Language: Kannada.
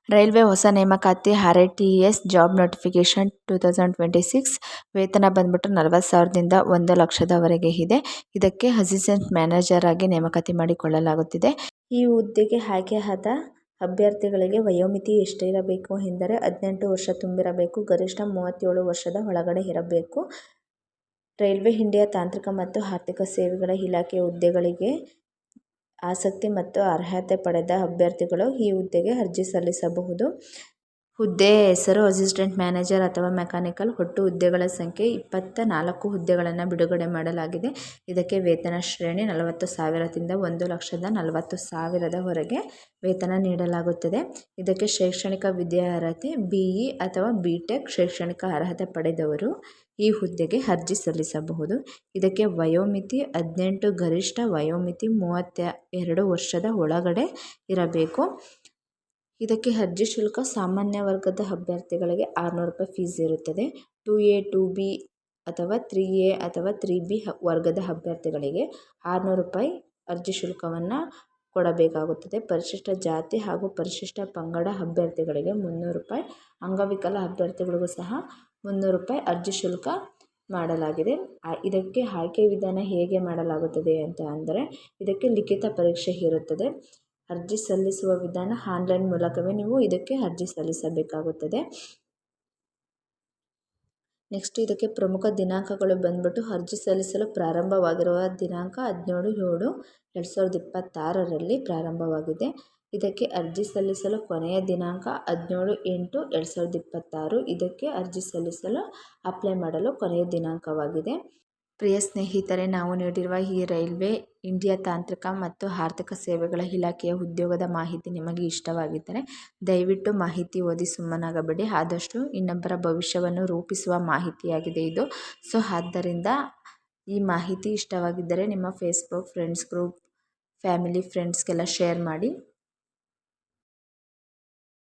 ರೈಲ್ವೆ ಹೊಸ ನೇಮಕಾತಿ RATS ಜಾಬ್ ನೋಟಿಫಿಕೇಶನ್ 2026 ವೇತನ ಬಂದ್ಬಿಟ್ಟು 40,000ದಿಂದ 1,00,000ದವರೆಗೆ ಇದೆ. ಇದಕ್ಕೆ ಅಸಿಸ್ಟೆಂಟ್ ಮ್ಯಾನೇಜರ್ ಆಗಿ ನೇಮಕಾತಿ ಮಾಡಿಕೊಳ್ಳಲಾಗುತ್ತಿದೆ. ಈ ಹುದ್ದೆಗೆ ಆಯ್ಕೆಯಾದ ಅಭ್ಯರ್ಥಿಗಳಿಗೆ ವಯೋಮಿತಿ ಎಷ್ಟಿರಬೇಕು ಎಂದರೆ 18 ವರ್ಷ ತುಂಬಿರಬೇಕು. ಗರಿಷ್ಠ 37 ವರ್ಷದ ಒಳಗಡೆ ಇರಬೇಕು. ರೈಲ್ವೆ ಇಂಡಿಯಾ ತಾಂತ್ರಿಕ ಮತ್ತು ಆರ್ಥಿಕ ಸೇವೆಗಳ ಇಲಾಖೆಯ ಹುದ್ದೆಗಳಿಗೆ ಆಸಕ್ತಿ ಮತ್ತು ಅರ್ಹತೆ ಪಡೆದ ಅಭ್ಯರ್ಥಿಗಳು ಈ ಹುದ್ದೆಗೆ ಅರ್ಜಿ ಸಲ್ಲಿಸಬಹುದು. ಹುದ್ದೆಯ ಹೆಸರು ಅಸಿಸ್ಟೆಂಟ್ ಮ್ಯಾನೇಜರ್ ಅಥವಾ ಮೆಕ್ಯಾನಿಕಲ್. ಒಟ್ಟು ಹುದ್ದೆಗಳ ಸಂಖ್ಯೆ 24 ಹುದ್ದೆಗಳನ್ನು ಬಿಡುಗಡೆ ಮಾಡಲಾಗಿದೆ. ಇದಕ್ಕೆ ವೇತನ ಶ್ರೇಣಿ 40,000ದಿಂದ 1,40,000ದವರೆಗೆ ವೇತನ ನೀಡಲಾಗುತ್ತದೆ. ಇದಕ್ಕೆ ಶೈಕ್ಷಣಿಕ ವಿದ್ಯಾರ್ಹತೆ BE ಅಥವಾ BTech ಶೈಕ್ಷಣಿಕ ಅರ್ಹತೆ ಪಡೆದವರು ಈ ಹುದ್ದೆಗೆ ಅರ್ಜಿ ಸಲ್ಲಿಸಬಹುದು. ಇದಕ್ಕೆ ವಯೋಮಿತಿ 18, ಗರಿಷ್ಠ ವಯೋಮಿತಿ 32 ವರ್ಷದ ಒಳಗಡೆ ಇರಬೇಕು. ಇದಕ್ಕೆ ಅರ್ಜಿ ಶುಲ್ಕ ಸಾಮಾನ್ಯ ವರ್ಗದ ಅಭ್ಯರ್ಥಿಗಳಿಗೆ 600 ರೂಪಾಯಿ ಫೀಸ್ ಇರುತ್ತದೆ. 2A 2B ಅಥವಾ 3A ಅಥವಾ 3B ವರ್ಗದ ಅಭ್ಯರ್ಥಿಗಳಿಗೆ 600 ರೂಪಾಯಿ ಅರ್ಜಿ ಶುಲ್ಕವನ್ನು ಕೊಡಬೇಕಾಗುತ್ತದೆ. ಪರಿಶಿಷ್ಟ ಜಾತಿ ಹಾಗೂ ಪರಿಶಿಷ್ಟ ಪಂಗಡ ಅಭ್ಯರ್ಥಿಗಳಿಗೆ 300 ರೂಪಾಯಿ, ಅಂಗವಿಕಲ ಅಭ್ಯರ್ಥಿಗಳಿಗೂ ಸಹ 300 ರೂಪಾಯಿ ಅರ್ಜಿ ಶುಲ್ಕ ಮಾಡಲಾಗಿದೆ. ಇದಕ್ಕೆ ಆಯ್ಕೆ ವಿಧಾನ ಹೇಗೆ ಮಾಡಲಾಗುತ್ತದೆ ಅಂತ ಅಂದರೆ, ಇದಕ್ಕೆ ಲಿಖಿತ ಪರೀಕ್ಷೆ ಇರುತ್ತದೆ. ಅರ್ಜಿ ಸಲ್ಲಿಸುವ ವಿಧಾನ ಆನ್ಲೈನ್ ಮೂಲಕವೇ ನೀವು ಇದಕ್ಕೆ ಅರ್ಜಿ ಸಲ್ಲಿಸಬೇಕಾಗುತ್ತದೆ. ನೆಕ್ಸ್ಟ್ ಇದಕ್ಕೆ ಪ್ರಮುಖ ದಿನಾಂಕಗಳು ಬಂದ್ಬಿಟ್ಟು ಅರ್ಜಿ ಸಲ್ಲಿಸಲು ಪ್ರಾರಂಭವಾಗಿರುವ ದಿನಾಂಕ 17/7/2026ರಲ್ಲಿ ಪ್ರಾರಂಭವಾಗಿದೆ. ಇದಕ್ಕೆ ಅರ್ಜಿ ಸಲ್ಲಿಸಲು ಕೊನೆಯ ದಿನಾಂಕ 17/8/2026. ಇದಕ್ಕೆ ಅರ್ಜಿ ಸಲ್ಲಿಸಲು ಅಪ್ಲೈ ಮಾಡಲು ಕೊನೆಯ ದಿನಾಂಕವಾಗಿದೆ. ಪ್ರಿಯ ಸ್ನೇಹಿತರೆ, ನಾವು ನೀಡಿರುವ ಈ ರೈಲ್ವೆ ಇಂಡಿಯಾ ತಾಂತ್ರಿಕ ಮತ್ತು ಆರ್ಥಿಕ ಸೇವೆಗಳ ಇಲಾಖೆಯ ಉದ್ಯೋಗದ ಮಾಹಿತಿ ನಿಮಗೆ ಇಷ್ಟವಾಗಿದ್ದರೆ ದಯವಿಟ್ಟು ಮಾಹಿತಿ ಓದಿ ಸುಮ್ಮನಾಗಬೇಡಿ. ಆದಷ್ಟು ಇನ್ನೊಬ್ಬರ ಭವಿಷ್ಯವನ್ನು ರೂಪಿಸುವ ಮಾಹಿತಿಯಾಗಿದೆ ಇದು. ಸೊ ಆದ್ದರಿಂದ ಈ ಮಾಹಿತಿ ಇಷ್ಟವಾಗಿದ್ದರೆ ನಿಮ್ಮ ಫೇಸ್ಬುಕ್ ಫ್ರೆಂಡ್ಸ್ ಗ್ರೂಪ್, ಫ್ಯಾಮಿಲಿ ಫ್ರೆಂಡ್ಸ್ಗೆಲ್ಲ ಶೇರ್ ಮಾಡಿ.